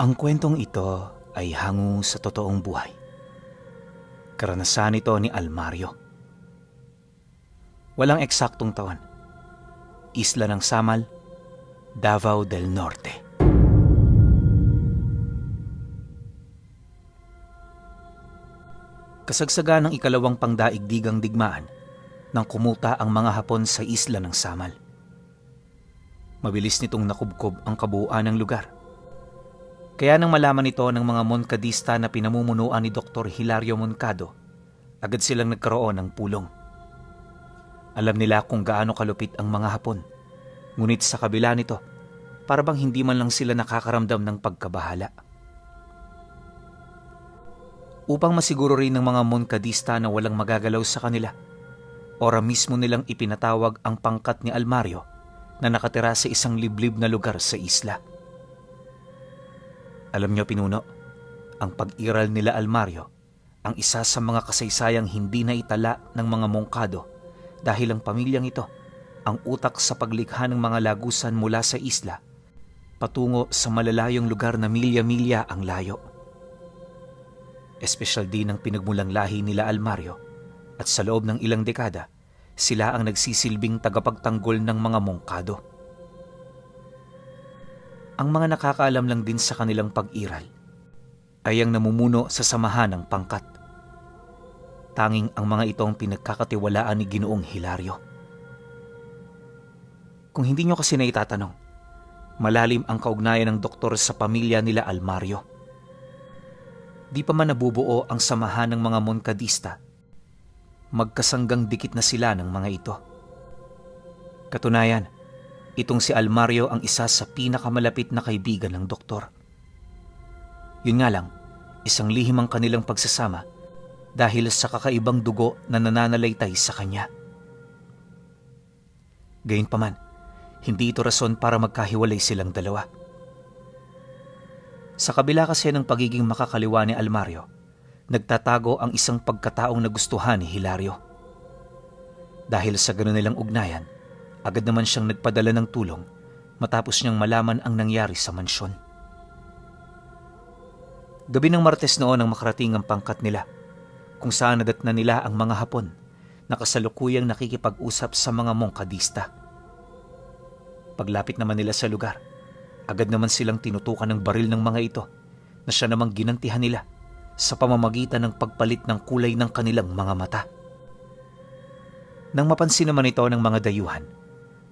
Ang kwentong ito ay hango sa totoong buhay. Karanasan ito ni Almario. Walang eksaktong taon. Isla ng Samal, Davao del Norte. Kasagsagan ng ikalawang pangdaigdigang digmaan nang kumuta ang mga Hapon sa isla ng Samal. Mabilis nitong nakubkob ang kabuuan ng lugar. Kaya nang malaman ito ng mga Moncadista na pinamumunuan ni Dr. Hilario Moncado, agad silang nagkaroon ng pulong. Alam nila kung gaano kalupit ang mga Hapon, ngunit sa kabila nito, para bang hindi man lang sila nakakaramdam ng pagkabahala. Upang masiguro rin ng mga Moncadista na walang magagalaw sa kanila, ora mismo nilang ipinatawag ang pangkat ni Almario na nakatira sa isang liblib na lugar sa isla. Alam niyo, Pinuno, ang pag-iral nila Almario ang isa sa mga kasaysayang hindi na itala ng mga Moncado dahil ang pamilyang ito ang utak sa paglikha ng mga lagusan mula sa isla patungo sa malalayong lugar na milya-milya ang layo. Espesyal din ang pinagmulang lahi nila Almario at sa loob ng ilang dekada, sila ang nagsisilbing tagapagtanggol ng mga Moncado. Ang mga nakakaalam lang din sa kanilang pag-iral ay ang namumuno sa samahan ng pangkat. Tanging ang mga ito ang pinagkakatiwalaan ni Ginoong Hilario. Kung hindi nyo kasi na itatanong, malalim ang kaugnayan ng doktor sa pamilya nila Almario. Di pa man nabubuo ang samahan ng mga Moncadista, magkasanggang dikit na sila ng mga ito. Katunayan, itong si Almario ang isa sa pinakamalapit na kaibigan ng doktor. Yun nga lang, isang lihim ang kanilang pagsasama dahil sa kakaibang dugo na nananalaytay sa kanya. Gayunpaman, hindi ito rason para magkahiwalay silang dalawa. Sa kabila kasi ng pagiging makakaliwa ni Almario, nagtatago ang isang pagkataong nagustuhan ni Hilario. Dahil sa gano'n nilang ugnayan, agad naman siyang nagpadala ng tulong matapos niyang malaman ang nangyari sa mansyon. Gabi ng Martes noon ang makarating ang pangkat nila, kung saan nadatna nila ang mga Hapon na kasalukuyang nakikipag-usap sa mga Moncadista. Paglapit naman nila sa lugar, agad naman silang tinutukan ng baril ng mga ito na siya namang ginantihan nila sa pamamagitan ng pagpalit ng kulay ng kanilang mga mata. Nang mapansin naman ito ng mga dayuhan,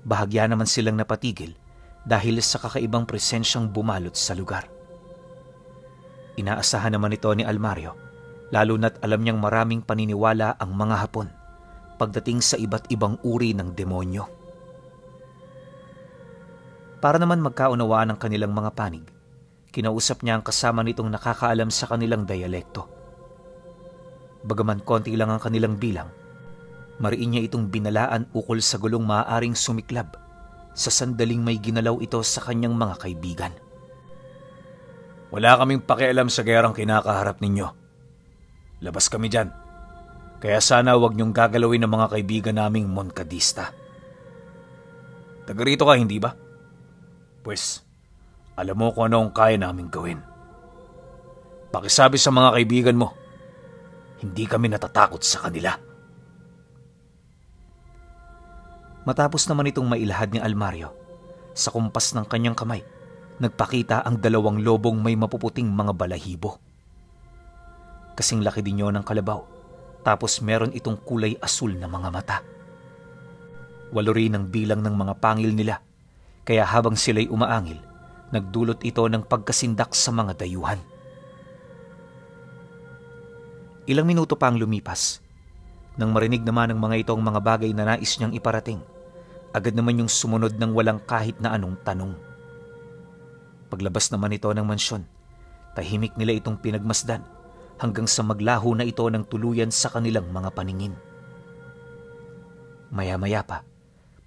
bahagya naman silang napatigil dahil sa kakaibang presensyang bumalot sa lugar. Inaasahan naman ito ni Almario, lalo na't alam niyang maraming paniniwala ang mga Hapon pagdating sa iba't ibang uri ng demonyo. Para naman magkaunawaan ang kanilang mga panig, kinausap niya ang kasama nitong nakakaalam sa kanilang dialekto. Bagaman konti lang ang kanilang bilang, mariin niya itong binalaan ukol sa gulong maaaring sumiklab sa sandaling may ginalaw ito sa kanyang mga kaibigan. Wala kaming pakialam sa gerang kinakaharap ninyo. Labas kami dyan. Kaya sana huwag niyong gagalawin ng mga kaibigan naming Moncadista. Taga rito ka, hindi ba? Pues, alam mo kung ano ang kaya naming gawin. Pakisabi sa mga kaibigan mo, hindi kami natatakot sa kanila. Matapos naman itong mailahad ni Almario, sa kumpas ng kanyang kamay, nagpakita ang dalawang lobong may mapuputing mga balahibo. Kasing laki din yun ng kalabaw, tapos meron itong kulay asul na mga mata. 8 rin ang bilang ng mga pangil nila, kaya habang sila'y umaangil, nagdulot ito ng pagkasindak sa mga dayuhan. Ilang minuto pa ang lumipas. Nang marinig naman ng mga ito ang mga bagay na nais niyang iparating, agad naman yung sumunod ng walang kahit na anong tanong. Paglabas naman ito ng mansyon, tahimik nila itong pinagmasdan hanggang sa maglaho na ito ng tuluyan sa kanilang mga paningin. Maya-maya pa,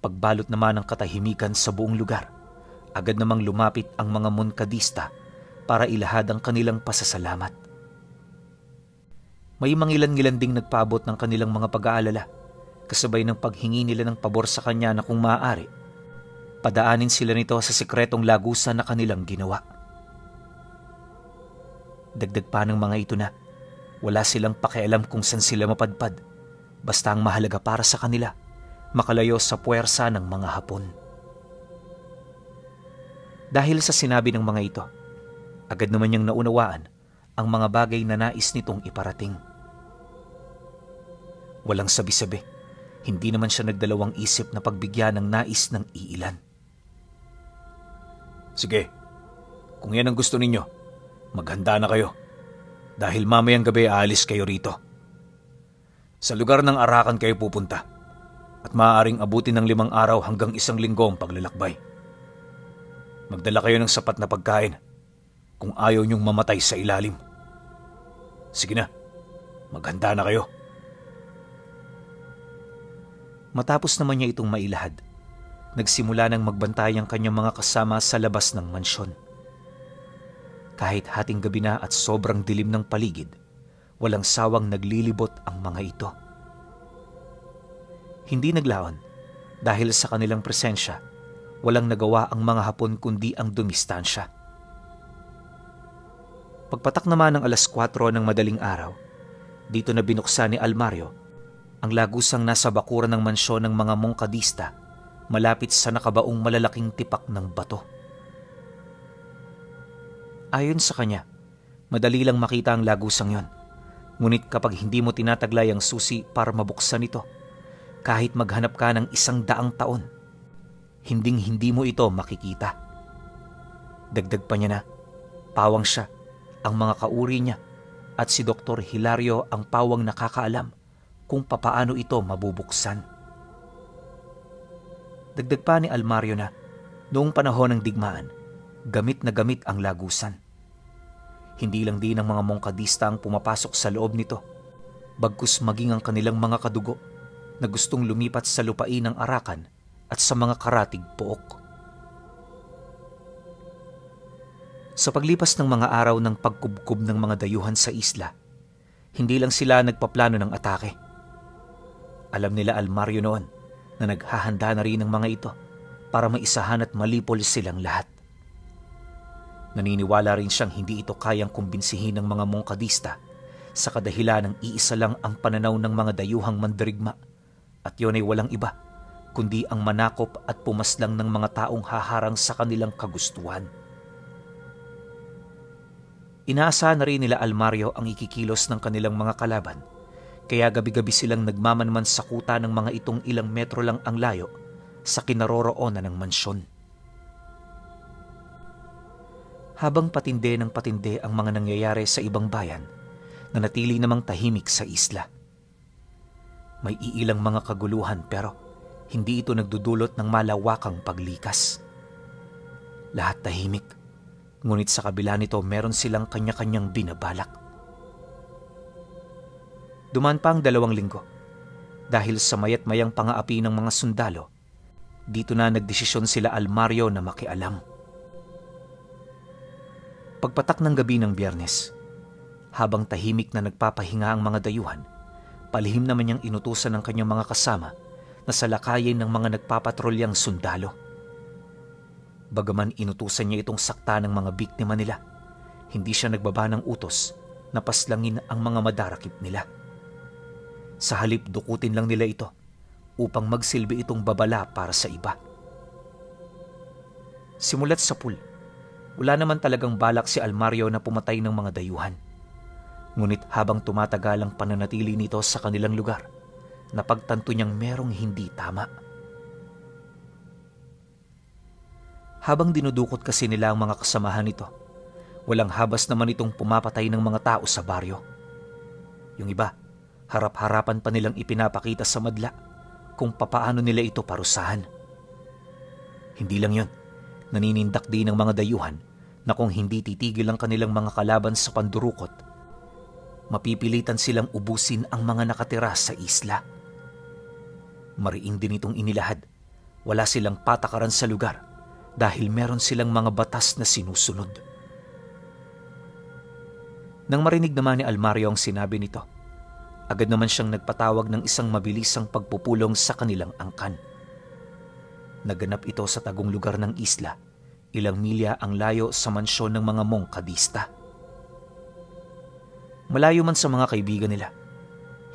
pagbalot naman ng katahimikan sa buong lugar, agad namang lumapit ang mga Moncadista para ilahad ang kanilang pasasalamat. May mangilan-ngilan ding nagpaabot ng kanilang mga pag-aalala, kasabay ng paghingi nila ng pabor sa kanya na kung maaari, padaanin sila nito sa sikretong lagusan na kanilang ginawa. Dagdag pa ng mga ito na wala silang pakialam kung saan sila mapadpad, basta ang mahalaga para sa kanila, makalayo sa puwersa ng mga Hapon. Dahil sa sinabi ng mga ito, agad naman niyang naunawaan ang mga bagay na nais nitong iparating. Walang sabi-sabi, hindi naman siya nagdalawang isip na pagbigyan ng nais ng iilan. Sige, kung yan ang gusto ninyo, maghanda na kayo. Dahil mamayang gabi aalis kayo rito. Sa lugar ng Arakan kayo pupunta at maaaring abutin ng 5 araw hanggang 1 linggo ang paglalakbay. Magdala kayo ng sapat na pagkain kung ayaw niyong mamatay sa ilalim. Sige na, maghanda na kayo. Matapos naman niya itong mailahad, nagsimula ng magbantay ang kanyang mga kasama sa labas ng mansyon. Kahit hating gabi na at sobrang dilim ng paligid, walang sawang naglilibot ang mga ito. Hindi naglaon dahil sa kanilang presensya, walang nagawa ang mga Hapon kundi ang dumistansya. Pagpatak naman ng 4:00 ng madaling araw, dito na binuksan ni Almario ang lagusang nasa bakuran ng mansyon ng mga mongkadista malapit sa nakabaong malalaking tipak ng bato. Ayon sa kanya, madali lang makita ang lagusang yon. Ngunit kapag hindi mo tinataglay ang susi para mabuksan ito, kahit maghanap ka ng 100 taon, hinding-hindi mo ito makikita. Dagdag pa niya na, pawang siya, ang mga kauri niya, at si Dr. Hilario ang pawang nakakaalam kung papaano ito mabubuksan. Dagdag pa ni Almario na, noong panahon ng digmaan, gamit na gamit ang lagusan. Hindi lang din ang mga mongkadista ang pumapasok sa loob nito, bagkus maging ang kanilang mga kadugo na gustong lumipat sa lupain ng Arakan at sa mga karatig pook. Sa paglipas ng mga araw ng pagkubkob ng mga dayuhan sa isla, hindi lang sila nagpaplano ng atake. Alam nila Almario noon na naghahanda na rin ang mga ito para maisahan at malipol silang lahat. Naniniwala rin siyang hindi ito kayang kumbinsihin ng mga mongkadista sa kadahilan ng iisa lang ang pananaw ng mga dayuhang mandirigma at yun ay walang iba kundi ang manakop at pumaslang ng mga taong haharang sa kanilang kagustuhan. Inaasahan na rin nila Almario ang ikikilos ng kanilang mga kalaban, kaya gabi-gabi silang nagmamanman sa kuta ng mga itong ilang metro lang ang layo sa kinaroroonan ng mansyon. Habang patinde ng patinde ang mga nangyayari sa ibang bayan, nanatili namang tahimik sa isla. May iilang mga kaguluhan pero hindi ito nagdudulot ng malawakang paglikas. Lahat tahimik, ngunit sa kabila nito meron silang kanya-kanyang binabalak. Dumaan pa ang 2 linggo. Dahil sa mayat-mayang pangaapi ng mga sundalo, dito na nagdesisyon sila Almario na makialam. Pagpatak ng gabi ng Biyernes, habang tahimik na nagpapahinga ang mga dayuhan, palihim naman niyang inutusan ng kanyang mga kasama na salakayin ng mga nagpapatrolyang sundalo. Bagaman inutusan niya itong sakta ng mga biktima nila, hindi siya nagbaba ng utos na paslangin ang mga madarakip nila. Sa halip dukutin lang nila ito upang magsilbi itong babala para sa iba. Simulat sa pool, wala naman talagang balak si Almario na pumatay ng mga dayuhan. Ngunit habang tumatagal ang pananatili nito sa kanilang lugar, napagtanto niyang merong hindi tama. Habang dinudukot kasi nila ang mga kasamahan nito, walang habas naman itong pumapatay ng mga tao sa baryo. Yung iba, harap-harapan pa nilang ipinapakita sa madla kung papaano nila ito parusahan. Hindi lang yun, naninindak din ng mga dayuhan na kung hindi titigil ang kanilang mga kalaban sa pandurukot, mapipilitan silang ubusin ang mga nakatira sa isla. Mariin din itong inilahad, wala silang patakaran sa lugar dahil meron silang mga batas na sinusunod. Nang marinig naman ni Almario ang sinabi nito, agad naman siyang nagpatawag ng isang mabilisang pagpupulong sa kanilang angkan. Naganap ito sa tagong lugar ng isla, ilang milya ang layo sa mansyon ng mga mongkadista. Malayo man sa mga kaibigan nila,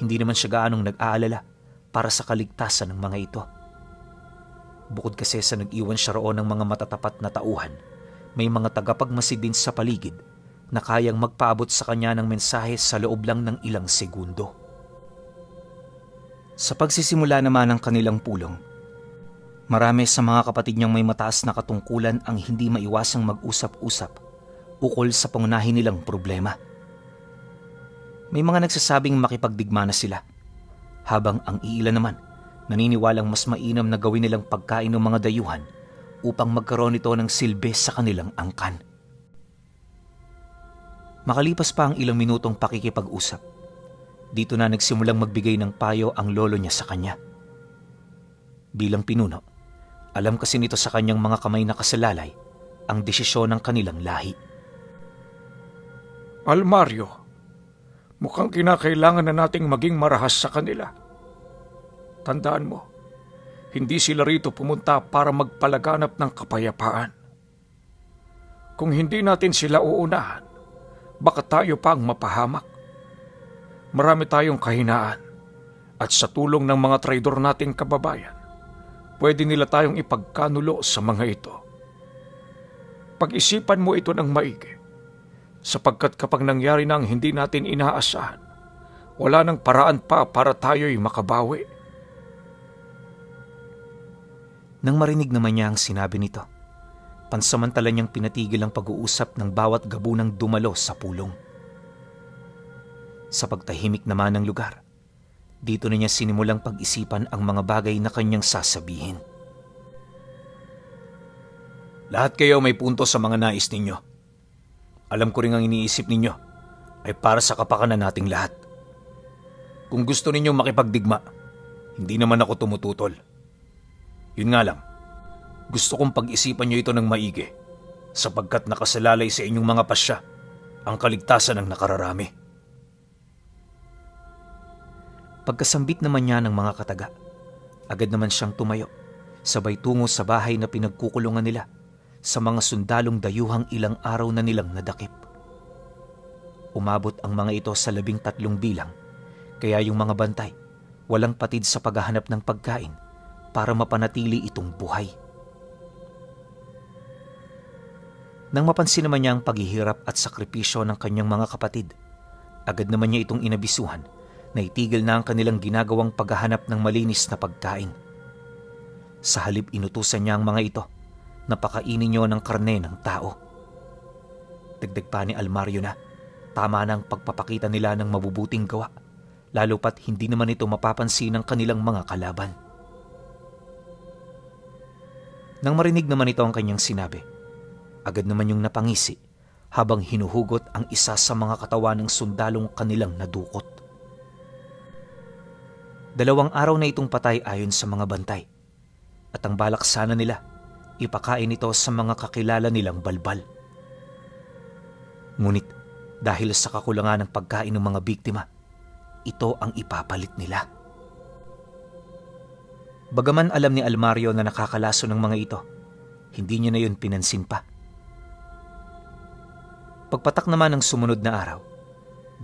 hindi naman siya gaanong nag-aalala para sa kaligtasan ng mga ito. Bukod kasi sa nag-iwan siya roon ng mga matatapat na tauhan, may mga tagapagmasid din sa paligid na kayang magpaabot sa kanya ng mensahe sa loob lang ng ilang segundo. Sa pagsisimula naman ng kanilang pulong, marami sa mga kapatid niyang may mataas na katungkulan ang hindi maiwasang mag-usap-usap ukol sa pangunahin nilang problema. May mga nagsasabing makipagdigma na sila, habang ang iilan naman naniniwalang mas mainam na gawin nilang pagkain ng mga dayuhan upang magkaroon ito ng silbi sa kanilang angkan. Makalipas pa ang ilang minutong pakikipag-usap, dito na nagsimulang magbigay ng payo ang lolo niya sa kanya. Bilang pinuno, alam kasi nito sa kanyang mga kamay na kasalalay ang desisyon ng kanilang lahi. Almario, mukhang kinakailangan na nating maging marahas sa kanila. Tandaan mo, hindi sila rito pumunta para magpalaganap ng kapayapaan. Kung hindi natin sila uunahan, baka tayo pa ang mapahamak. Marami tayong kahinaan at sa tulong ng mga traidor nating kababayan, pwede nila tayong ipagkanulo sa mga ito. Pag-isipan mo ito ng maigi, sapagkat kapag nangyari na ang hindi natin inaasahan, wala nang paraan pa para tayo'y makabawi. Nang marinig naman niya ang sinabi nito, pansamantala niyang pinatigil ang pag-uusap ng bawat gabunang dumalo sa pulong. Sa pagtahimik naman ng lugar, dito na niya sinimulang pag-isipan ang mga bagay na kanyang sasabihin. Lahat kayo may punto sa mga nais ninyo. Alam ko rin ang iniisip ninyo ay para sa kapakanan nating lahat. Kung gusto ninyong makipagdigma, hindi naman ako tumututol. Yun nga lang, gusto kong pag-isipan nyo ito ng maigi sapagkat nakasalalay sa inyong mga pasya ang kaligtasan ng nakararami. Pagkasambit naman niya ng mga kataga, agad naman siyang tumayo, sabay tungo sa bahay na pinagkukulungan nila sa mga sundalong dayuhang ilang araw na nilang nadakip. Umabot ang mga ito sa 13 bilang, kaya yung mga bantay walang patid sa paghahanap ng pagkain para mapanatili itong buhay. Nang mapansin naman niya ang paghihirap at sakripisyo ng kanyang mga kapatid, agad naman niya itong inabisuhan na itigil na ang kanilang ginagawang paghahanap ng malinis na pagkain. Sa halip inutusan niya ang mga ito na pakainin niyo ng karne ng tao. Dagdag pa ni Almario na tama na ang pagpapakita nila ng mabubuting gawa, lalo pat hindi naman ito mapapansin ng kanilang mga kalaban. Nang marinig naman ito ang kanyang sinabi, agad naman yung napangisi habang hinuhugot ang isa sa mga katawan ng sundalong kanilang nadukot. 2 araw na itong patay ayon sa mga bantay, at ang balak sana nila ipakain ito sa mga kakilala nilang balbal. Ngunit dahil sa kakulangan ng pagkain ng mga biktima, ito ang ipapalit nila. Bagaman alam ni Almario na nakakalaso ng mga ito, hindi niya na yun pinansin pa. Pagpatak naman ng sumunod na araw,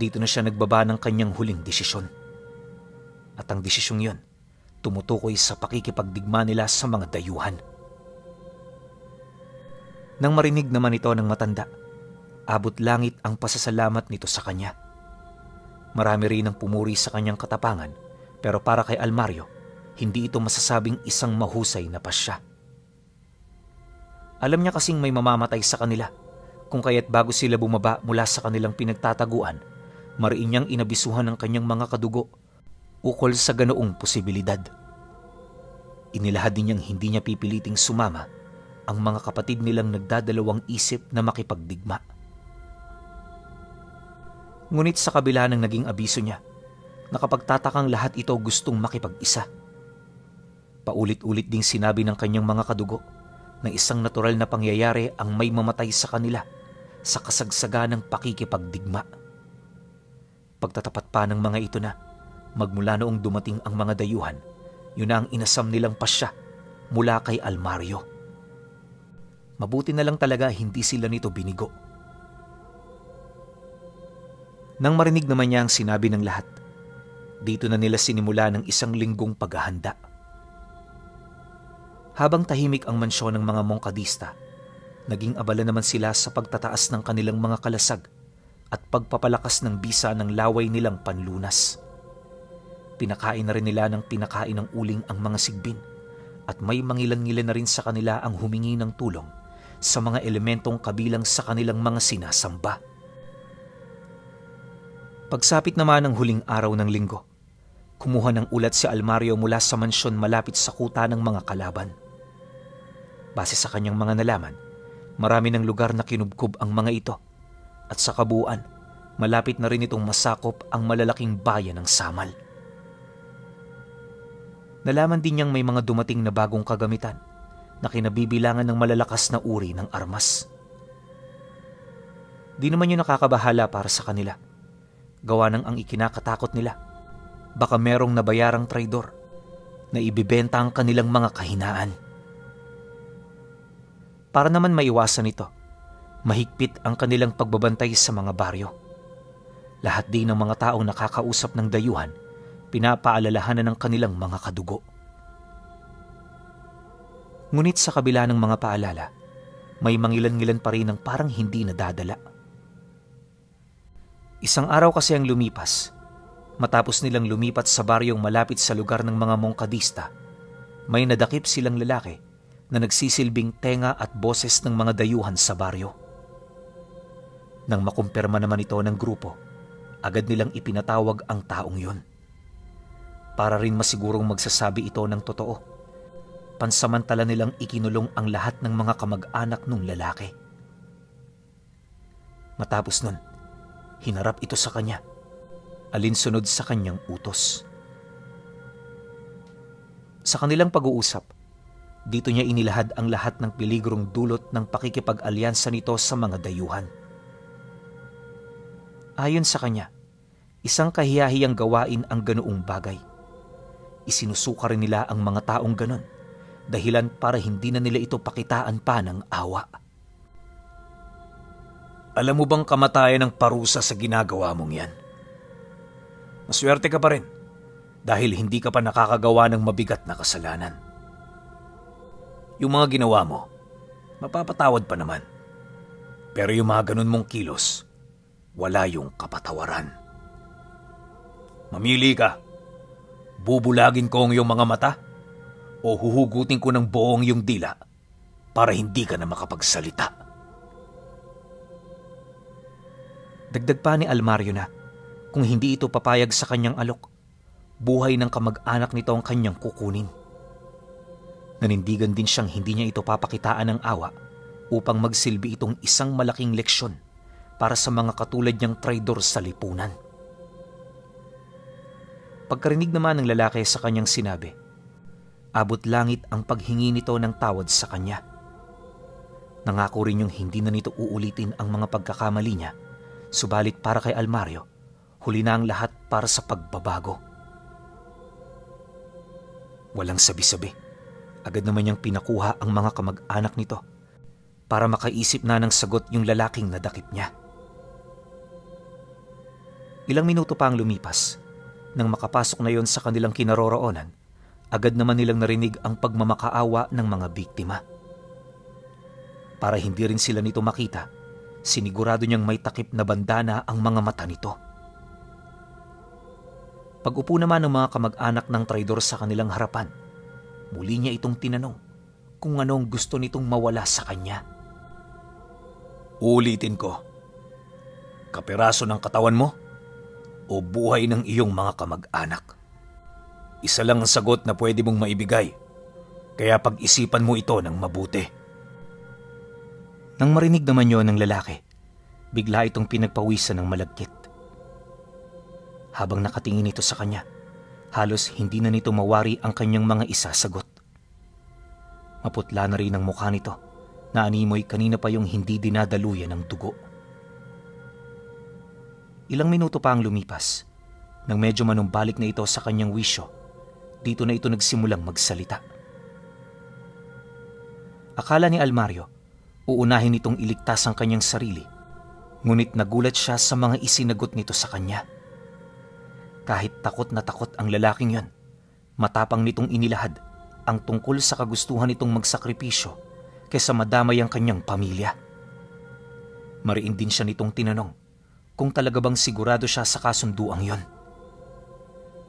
dito na siya nagbaba ng kanyang huling desisyon. At ang desisyong yun, tumutukoy sa pakikipagdigma nila sa mga dayuhan. Nang marinig naman ito ng matanda, abot langit ang pasasalamat nito sa kanya. Marami rin ang pumuri sa kanyang katapangan, pero para kay Almario, hindi ito masasabing isang mahusay na pasya. Alam niya kasing may mamamatay sa kanila, kung kaya't bago sila bumaba mula sa kanilang pinagtataguan, mariin niyang inabisuhan ng kanyang mga kadugo ukol sa ganoong posibilidad. Inilahad din niyang hindi niya pipiliting sumama ang mga kapatid nilang nagdadalawang isip na makipagdigma. Ngunit sa kabila ng naging abiso niya, nakapagtatakang lahat ito gustong makipag-isa. Paulit-ulit ding sinabi ng kanyang mga kadugo na isang natural na pangyayari ang may mamatay sa kanila sa kasagsagan ng pakikipagdigma. Pagtatapat pa ng mga ito na magmula noong dumating ang mga dayuhan, yun na ang inasam nilang pasya mula kay Almario. Mabuti na lang talaga hindi sila nito binigo. Nang marinig naman niya ang sinabi ng lahat, dito na nila sinimula ng isang linggong paghahanda. Habang tahimik ang mansyon ng mga mongkadista, naging abala naman sila sa pagtataas ng kanilang mga kalasag at pagpapalakas ng bisa ng laway nilang panlunas. Pinakain na rin nila ng pinakain ng uling ang mga sigbin at may mangilan-ngilan na rin sa kanila ang humingi ng tulong sa mga elementong kabilang sa kanilang mga sinasamba. Pagsapit naman ng huling araw ng linggo, kumuha ng ulat si Almario mula sa mansyon malapit sa kuta ng mga kalaban. Base sa kanyang mga nalaman, marami ng lugar na kinubkob ang mga ito at sa kabuuan, malapit na rin itong masakop ang malalaking bayan ng Samal. Nalaman din niyang may mga dumating na bagong kagamitan na kinabibilangan ng malalakas na uri ng armas. Di naman yun nakakabahala para sa kanila. Gawa ng ang ikinakatakot nila. Baka merong nabayarang traidor na ibibenta ang kanilang mga kahinaan. Para naman maiwasan ito, mahigpit ang kanilang pagbabantay sa mga baryo. Lahat din ng mga taong nakakausap ng dayuhan, pinapaalalahanan ng kanilang mga kadugo. Ngunit sa kabila ng mga paalala, may mangilan-ngilan pa rin ang parang hindi nadadala. Isang araw kasi ang lumipas, matapos nilang lumipat sa baryong malapit sa lugar ng mga mongkadista, may nadakip silang lalaki na nagsisilbing tenga at boses ng mga dayuhan sa baryo. Nang makumpirma naman ito ng grupo, agad nilang ipinatawag ang taong yun. Para rin masigurong magsasabi ito ng totoo, pansamantala nilang ikinulong ang lahat ng mga kamag-anak ng lalaki. Matapos nun, hinarap ito sa kanya, alinsunod sa kanyang utos. Sa kanilang pag-uusap, dito niya inilahad ang lahat ng peligrong dulot ng pakikipag-alyansa nito sa mga dayuhan. Ayon sa kanya, isang kahiyahiyang gawain ang ganoong bagay. Isinusuka rin nila ang mga taong ganon, dahilan para hindi na nila ito pakitaan pa ng awa. Alam mo bang kamatayan ng parusa sa ginagawa mong yan? Maswerte ka pa rin dahil hindi ka pa nakakagawa ng mabigat na kasalanan. Yung mga ginawa mo, mapapatawad pa naman. Pero yung mga ganun mong kilos, wala yung kapatawaran. Mamili ka. Bubulagin ko ang iyong mga mata o huhugutin ko ng buong iyong dila para hindi ka na makapagsalita. Dagdag pa ni Almario na kung hindi ito papayag sa kanyang alok, buhay ng kamag-anak nito ang kanyang kukunin. Nanindigan din siyang hindi niya ito papakitaan ng awa upang magsilbi itong isang malaking leksyon para sa mga katulad niyang traidor sa lipunan. Pagkarinig naman ng lalaki sa kanyang sinabi, abot langit ang paghingi nito ng tawad sa kanya. Nangako rin yung hindi na nito uulitin ang mga pagkakamali niya, subalit para kay Almario, huli na ang lahat para sa pagbabago. Walang sabi-sabi, agad naman niyang pinakuha ang mga kamag-anak nito para makaisip na ng sagot yung lalaking nadakip niya. Ilang minuto pa ang lumipas. Nang makapasok na yon sa kanilang kinaroroonan, agad naman nilang narinig ang pagmamakaawa ng mga biktima. Para hindi rin sila nito makita, sinigurado niyang may takip na bandana ang mga mata nito. Pag-upo naman ng mga kamag-anak ng traidor sa kanilang harapan, muli niya itong tinanong kung anong gusto nitong mawala sa kanya. Ulitin ko, kapiraso ng katawan mo o buhay ng iyong mga kamag-anak? Isa lang ang sagot na pwede mong maibigay, kaya pag-isipan mo ito ng mabuti. Nang marinig naman yon ng lalaki, bigla itong pinagpawisan ng malagkit. Habang nakatingin ito sa kanya, halos hindi na nito mawari ang kanyang mga isasagot. Maputla na rin ang mukha nito na animoy kanina pa yung hindi dinadaluyan ng dugo. Ilang minuto pa ang lumipas. Nang medyo manumbalik na ito sa kanyang wisyo, dito na ito nagsimulang magsalita. Akala ni Almario, uunahin itong iligtas ang kanyang sarili. Ngunit nagulat siya sa mga isinagot nito sa kanya. Kahit takot na takot ang lalaking yon, matapang nitong inilahad ang tungkol sa kagustuhan nitong magsakripisyo kaysa madamay ang kanyang pamilya. Mariin din siya nitong tinanong kung talaga bang sigurado siya sa kasunduang yon.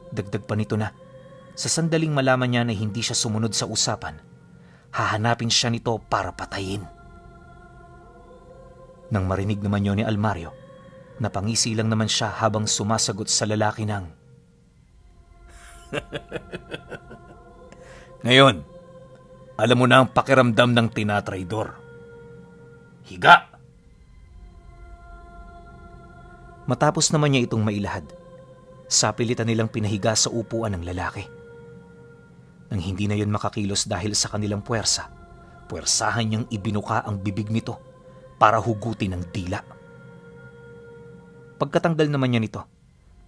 Dagdag pa nito na, sa sandaling malaman niya na hindi siya sumunod sa usapan, hahanapin siya nito para patayin. Nang marinig naman yon ni Almario, napangisi lang naman siya habang sumasagot sa lalaki ng, "Ngayon, alam mo na ang pakiramdam ng tinatraidor. Higa!" Matapos naman niya itong mailahad, sapilitan nilang pinahiga sa upuan ng lalaki. Nang hindi na yun makakilos dahil sa kanilang puwersa, puwersahan niyang ibinuka ang bibig nito para hugutin ng dila. Pagkatanggal naman niya nito,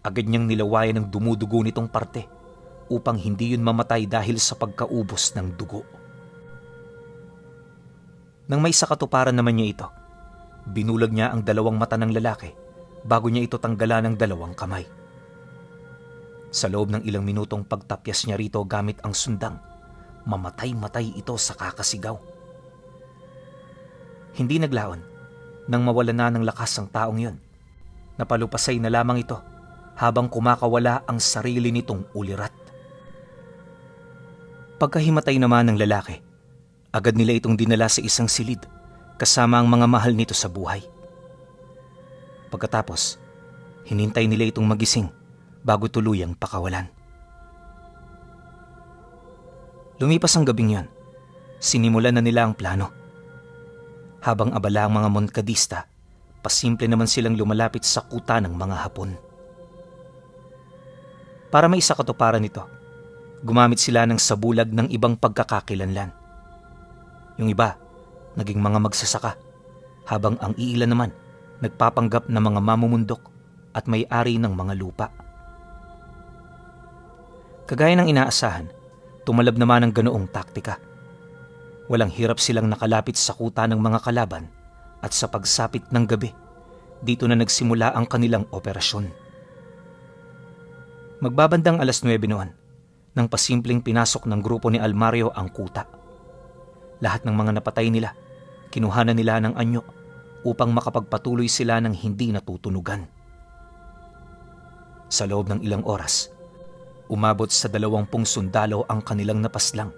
agad niyang nilawayan ng dumudugo nitong parte upang hindi yun mamatay dahil sa pagkaubos ng dugo. Nang may sakatuparan naman niya ito, binulag niya ang dalawang mata ng lalaki bago niya ito tanggalan ng dalawang kamay. Sa loob ng ilang minutong pagtapyas niya rito gamit ang sundang, mamatay-matay ito sa kakasigaw. Hindi naglaon nang mawala na ng lakas ang taong yon. Napalupasay na lamang ito habang kumakawala ang sarili nitong ulirat. Pagkahimatay naman ng lalaki, agad nila itong dinala sa isang silid kasama ang mga mahal nito sa buhay. Pagkatapos, hinintay nila itong magising bago tuluyang pakawalan. Lumipas ang gabing yon, sinimulan na nila ang plano. Habang abala ang mga Moncadista, pasimple naman silang lumalapit sa kuta ng mga Hapon. Para may isa katuparan nito, gumamit sila ng sabulag ng ibang pagkakakilanlan. Yung iba, naging mga magsasaka, habang ang iilan naman, nagpapanggap na mga mamumundok at may-ari ng mga lupa. Kagaya ng inaasahan, tumalab naman ang ganoong taktika. Walang hirap silang nakalapit sa kuta ng mga kalaban at sa pagsapit ng gabi, dito na nagsimula ang kanilang operasyon. Magbabandang 9:00 noon, nang pasimpleng pinasok ng grupo ni Almario ang kuta. Lahat ng mga napatay nila, kinuhanan nila ng anyo upang makapagpatuloy sila ng hindi natutunugan. Sa loob ng ilang oras, umabot sa 20 sundalo ang kanilang napaslang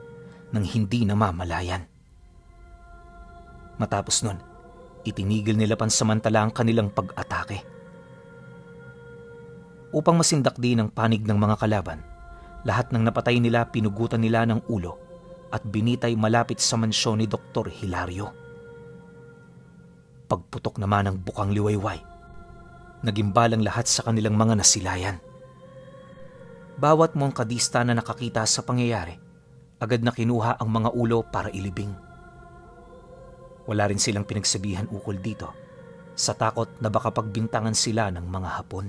nang hindi namamalayan. Matapos nun, itinigil nila pansamantala ang kanilang pag-atake. Upang masindak din ang panig ng mga kalaban, lahat ng napatay nila pinugutan nila ng ulo at binitay malapit sa mansyon ni Dr. Hilario. Pagputok naman ng bukang liwayway, nagimbalang lahat sa kanilang mga nasilayan. Bawat Moncadista na nakakita sa pangyayari, agad na kinuha ang mga ulo para ilibing. Wala rin silang pinagsabihan ukol dito sa takot na baka pagbintangan sila ng mga Hapon.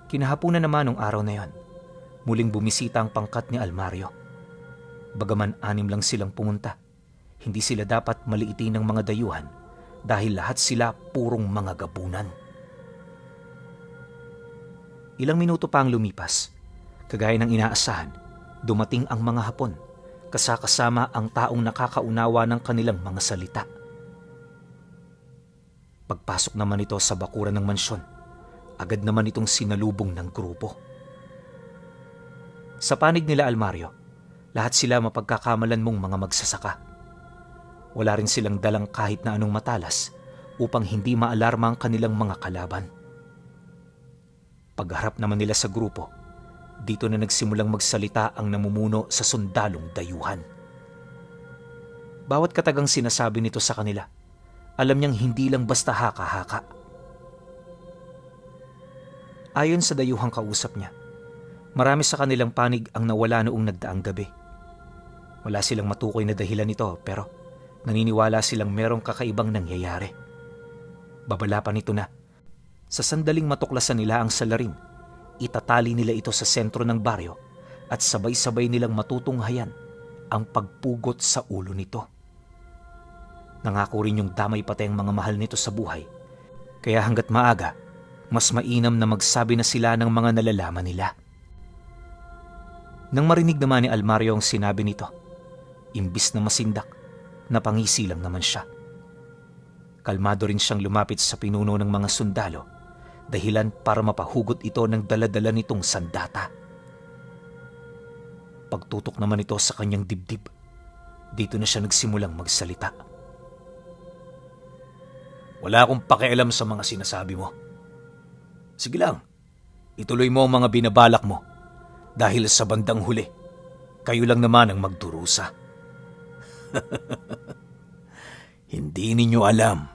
Kinahapunan naman nung araw na yon, muling bumisita ang pangkat ni Almario. Bagaman 6 lang silang pumunta, hindi sila dapat maliitin ng mga dayuhan dahil lahat sila purong mga gabunan. Ilang minuto pa ang lumipas. Kagaya ng inaasahan, dumating ang mga Hapon, kasama ang taong nakakaunawa ng kanilang mga salita. Pagpasok naman ito sa bakuran ng mansyon, agad naman itong sinalubong ng grupo. Sa panig nila Almario, lahat sila mapagkakamalan mong mga magsasaka. Wala rin silang dalang kahit na anong matalas upang hindi maalarma ang kanilang mga kalaban. Pagharap naman nila sa grupo, dito na nagsimulang magsalita ang namumuno sa sundalong dayuhan. Bawat katagang sinasabi nito sa kanila, alam niyang hindi lang basta haka-haka. Ayon sa dayuhang kausap niya, marami sa kanilang panig ang nawala noong nagdaang gabi. Wala silang matukoy na dahilan nito pero naniniwala silang merong kakaibang nangyayari. Babala pa nito na, sa sandaling matuklasan nila ang salarin, itatali nila ito sa sentro ng baryo at sabay-sabay nilang matutunghayan ang pagpugot sa ulo nito. Nangako rin yung damay patay ang mga mahal nito sa buhay. Kaya hanggat maaga, mas mainam na magsabi na sila ng mga nalalaman nila. Nang marinig naman ni Almario ang sinabi nito, imbis na masindak, napangisi lang naman siya. Kalmado rin siyang lumapit sa pinuno ng mga sundalo, dahilan para mapahugot ito ng daladala nitong sandata. Pagtutok naman ito sa kanyang dibdib, dito na siya nagsimulang magsalita. Wala akong pakialam sa mga sinasabi mo. Sige lang, ituloy mo ang mga binabalak mo dahil sa bandang huli, kayo lang naman ang magdurusa. Hindi ninyo alam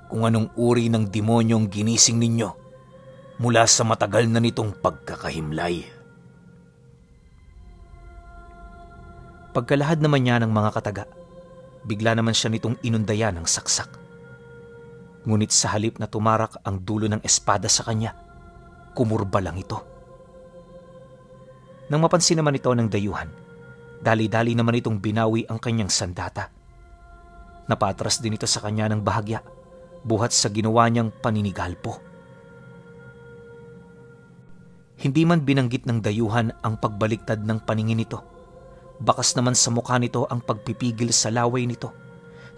kung anong uri ng demonyong ginising ninyo mula sa matagal na nitong pagkakahimlay. Pagkalahad naman niya ng mga kataga, bigla naman siya nitong inundayan ng saksak. Ngunit sa halip na tumarak ang dulo ng espada sa kanya, kumurba lang ito. Nang mapansin naman ito ng dayuhan, dali-dali naman itong binawi ang kanyang sandata. Napatras din ito sa kanya ng bahagya, buhat sa ginawa niyang paninigalpo. Hindi man binanggit ng dayuhan ang pagbaliktad ng paningin nito, bakas naman sa mukha nito ang pagpipigil sa laway nito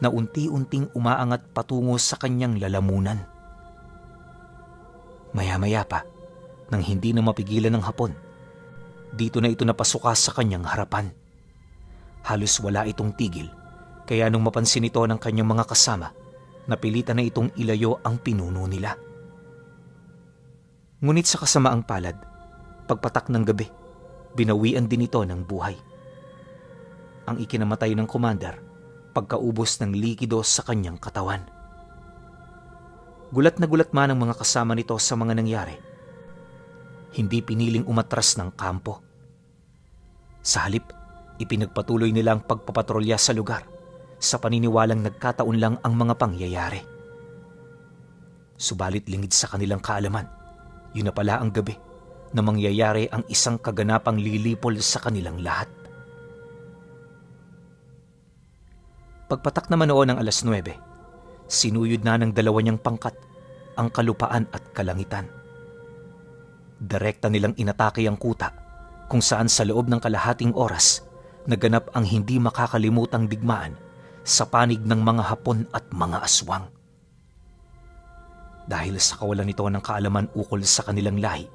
na unti-unting umaangat patungo sa kanyang lalamunan. Maya-maya pa, nang hindi na mapigilan ng hapon, dito na ito napasuka sa kanyang harapan. Halos wala itong tigil, kaya nung mapansin ito ng kanyang mga kasama, napilitan na itong ilayo ang pinuno nila. Ngunit sa kasamaang palad, pagpatak ng gabi, binawian din ito ng buhay. Ang ikinamatay ng commander, pagkaubos ng likido sa kanyang katawan. Gulat na gulat man ang mga kasama nito sa mga nangyari. Hindi piniling umatras ng kampo. Sa halip, ipinagpatuloy nila ang pagpapatrolya sa lugar sa paniniwalang nagkataon lang ang mga pangyayari. Subalit lingid sa kanilang kaalaman, yun na pala ang gabi na mangyayari ang isang kaganapang lilipol sa kanilang lahat. Pagpatak naman noon ng 9:00, sinuyod na ng dalawa niyang pangkat ang kalupaan at kalangitan. Direkta nilang inatake ang kuta kung saan sa loob ng kalahating oras naganap ang hindi makakalimutang digmaan sa panig ng mga Hapon at mga aswang. Dahil sa kawalan nito ng kaalaman ukol sa kanilang lahi,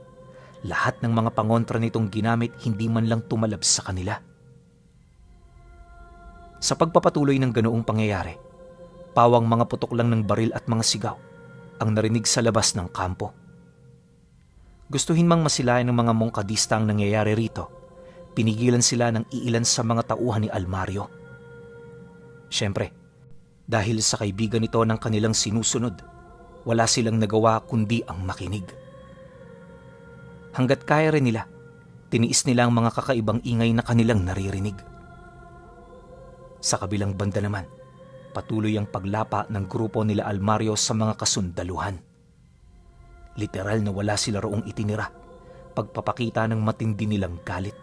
lahat ng mga pangontra nitong ginamit hindi man lang tumalab sa kanila. Sa pagpapatuloy ng ganoong pangyayari, pawang mga putok lang ng baril at mga sigaw ang narinig sa labas ng kampo. Gustuhin mang masilayan ng mga mongkadista ang nangyayari rito, pinigilan sila ng iilan sa mga tauhan ni Almario. Siyempre, dahil sa kaibigan nito ng kanilang sinusunod, wala silang nagawa kundi ang makinig. Hanggat kaya rin nila, tiniis nila ang mga kakaibang ingay na kanilang naririnig. Sa kabilang banda naman, patuloy ang paglapa ng grupo nila Almario sa mga kasundaluhan. Literal na wala sila roong itinira, pagpapakita ng matindi nilang galit.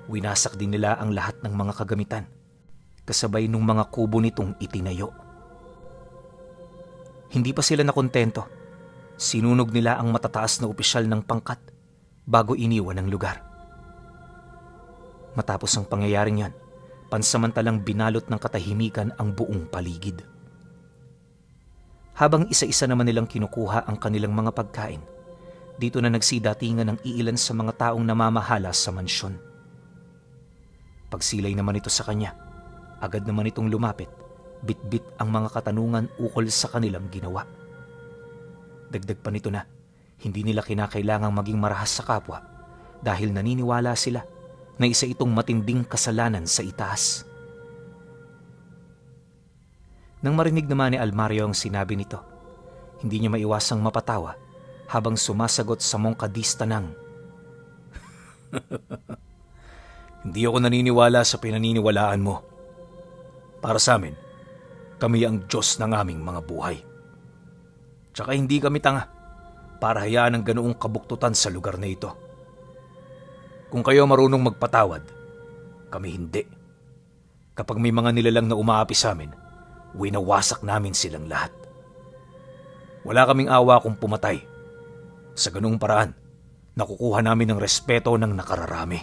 Winasak din nila ang lahat ng mga kagamitan, kasabay nung mga kubo nitong itinayo. Hindi pa sila nakontento. Sinunog nila ang matataas na opisyal ng pangkat bago iniwan ang lugar. Matapos ang pangyayaring yan, pansamantalang binalot ng katahimikan ang buong paligid. Habang isa-isa naman nilang kinukuha ang kanilang mga pagkain, dito na nagsidatingan ang iilan sa mga taong namamahala sa mansyon. Pagsilay naman ito sa kanya, agad naman itong lumapit, bit-bit ang mga katanungan ukol sa kanilang ginawa. Dagdag pa nito na, hindi nila kinakailangang maging marahas sa kapwa dahil naniniwala sila na isa itong matinding kasalanan sa itaas. Nang marinig naman ni Almario ang sinabi nito, hindi niya maiwasang mapatawa habang sumasagot sa mongkadista ng Hindi ako naniniwala sa pinaniniwalaan mo. Para sa amin, kami ang Diyos ng aming mga buhay. Tsaka hindi kami tanga para hayaan ang ganoong kabuktutan sa lugar na ito. Kung kayo marunong magpatawad, kami hindi. Kapag may mga nilalang na umaapi sa amin, Winawasak namin silang lahat. Wala kaming awa kung pumatay. Sa ganung paraan, nakukuha namin ng respeto ng nakararami.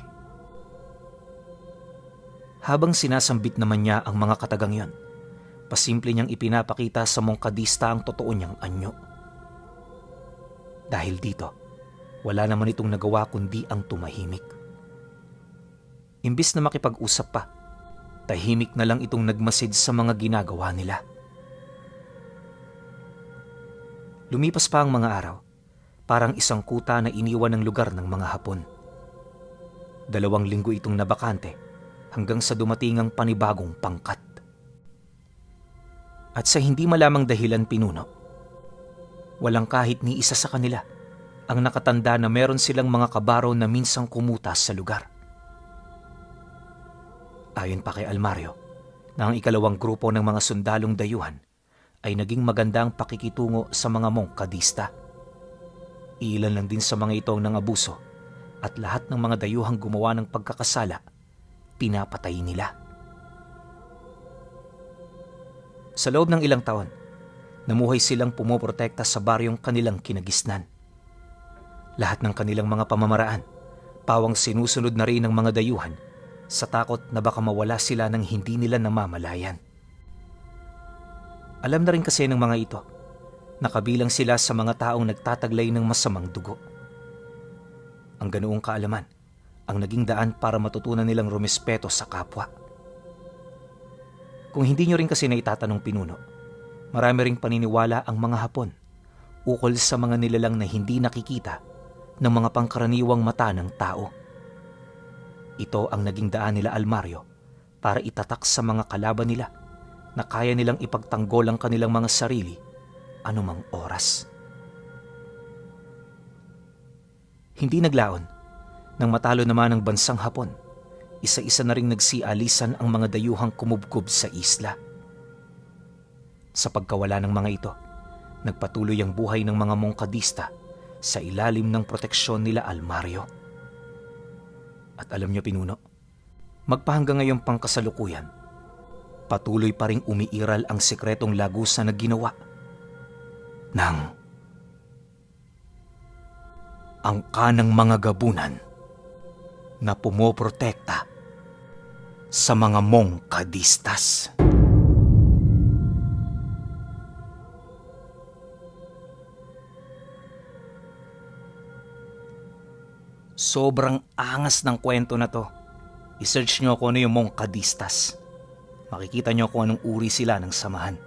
Habang sinasambit naman niya ang mga katagang yon, pasimple niyang ipinapakita sa mongkadista ang totoo niyang anyo. Dahil dito, wala naman itong nagawa kundi ang tumahimik. Imbis na makipag-usap pa, tahimik na lang itong nagmasid sa mga ginagawa nila. Lumipas pa ang mga araw, parang isang kuta na iniwan ng lugar ng mga Hapon. 2 linggo itong nabakante hanggang sa dumating ang panibagong pangkat. At sa hindi malamang dahilan pinuno, walang kahit ni isa sa kanila ang nakatanda na meron silang mga kabaro na minsang kumutas sa lugar. Ayon pa kay Almario, na ang 2 grupo ng mga sundalong dayuhan ay naging magandang pakikitungo sa mga mongkadista. Ilan lang din sa mga ito ang nangabuso at lahat ng mga dayuhang gumawa ng pagkakasala, pinapatay nila. Sa loob ng ilang taon, namuhay silang pumoprotekta sa baryong kanilang kinagisnan. Lahat ng kanilang mga pamamaraan, pawang sinusunod na rin ng mga dayuhan sa takot na baka mawala sila ng hindi nila namamalayan. Alam na rin kasi ng mga ito na kabilang sila sa mga taong nagtataglay ng masamang dugo. Ang ganoong kaalaman ang naging daan para matutunan nilang rumispeto sa kapwa. Kung hindi nyo rin kasi naitatanong pinuno, marami ring paniniwala ang mga Hapon ukol sa mga nilalang na hindi nakikita ng mga pangkaraniwang mata ng tao. Ito ang naging daan nila Almario para itatak sa mga kalaban nila na kaya nilang ipagtanggol ang kanilang mga sarili anumang oras. Hindi naglaon nang matalo naman ang bansang Hapon, isa-isa na ring nagsialisan ang mga dayuhang kumubkob sa isla. Sa pagkawala ng mga ito, nagpatuloy ang buhay ng mga mongkadista sa ilalim ng proteksyon nila Almario. At alam niyo pinuno, magpahanggang ngayong pangkasalukuyan, patuloy pa ring umiiral ang sikretong lagusan na ginawa ng angka ng mga gabunan na pumoprotekta sa mga mongkadistas. Sobrang angas ng kwento na to. I-search nyo kung ano yung mongkadistas. Makikita nyo kung anong uri sila ng samahan.